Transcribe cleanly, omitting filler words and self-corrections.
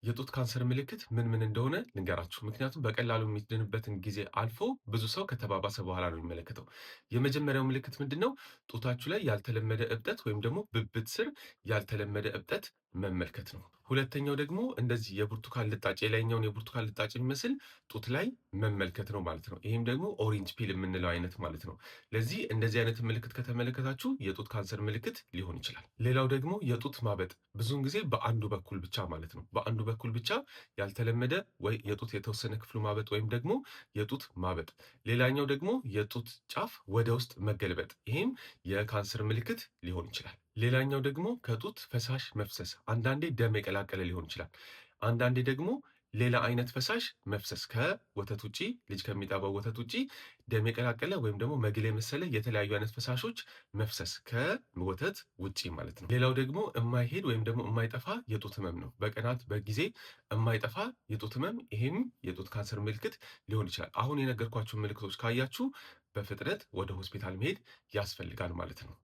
የጡት ካንሰር ምልክት ምን ምን እንደሆነ ልንገራችሁ። ምክንያቱም በቀላሉ የሚድንበትን ጊዜ አልፎ ብዙ ሰው ከተባባሰ በኋላ ነው የሚመለከተው። የመጀመሪያው ምልክት ምንድነው? ጡታችሁ ላይ ያልተለመደ እብጠት ወይም ደግሞ ብብት ስር ያልተለመደ እብጠት መመልከት ነው። ሁለተኛው ደግሞ እንደዚህ የብርቱካን ልጣጭ የላይኛውን የብርቱካን ልጣጭ የሚመስል ጡት ላይ መመልከት ነው ማለት ነው። ይህም ደግሞ ኦሬንጅ ፒል የምንለው አይነት ማለት ነው። ለዚህ እንደዚህ አይነት ምልክት ከተመለከታችሁ የጡት ካንሰር ምልክት ሊሆን ይችላል። ሌላው ደግሞ የጡት ማበጥ ብዙውን ጊዜ በአንዱ በኩል ብቻ ማለት ነው። በአንዱ በኩል ብቻ ያልተለመደ ወይ የጡት የተወሰነ ክፍሉ ማበጥ ወይም ደግሞ የጡት ማበጥ። ሌላኛው ደግሞ የጡት ጫፍ ወደ ውስጥ መገልበጥ፣ ይህም የካንሰር ምልክት ሊሆን ይችላል። ሌላኛው ደግሞ ከጡት ፈሳሽ መፍሰስ፣ አንዳንዴ ደም የቀላቀለ ሊሆን ይችላል። አንዳንዴ ደግሞ ሌላ አይነት ፈሳሽ መፍሰስ ከወተት ውጪ ልጅ ከሚጠባው ወተት ውጪ ደም የቀላቀለ ወይም ደግሞ መግል የመሰለ የተለያዩ አይነት ፈሳሾች መፍሰስ ከወተት ውጪ ማለት ነው። ሌላው ደግሞ የማይሄድ ወይም ደግሞ የማይጠፋ የጡት ህመም ነው። በቀናት በጊዜ የማይጠፋ የጡት ህመም፣ ይህም የጡት ካንሰር ምልክት ሊሆን ይችላል። አሁን የነገርኳችሁን ምልክቶች ካያችሁ በፍጥነት ወደ ሆስፒታል መሄድ ያስፈልጋል ማለት ነው።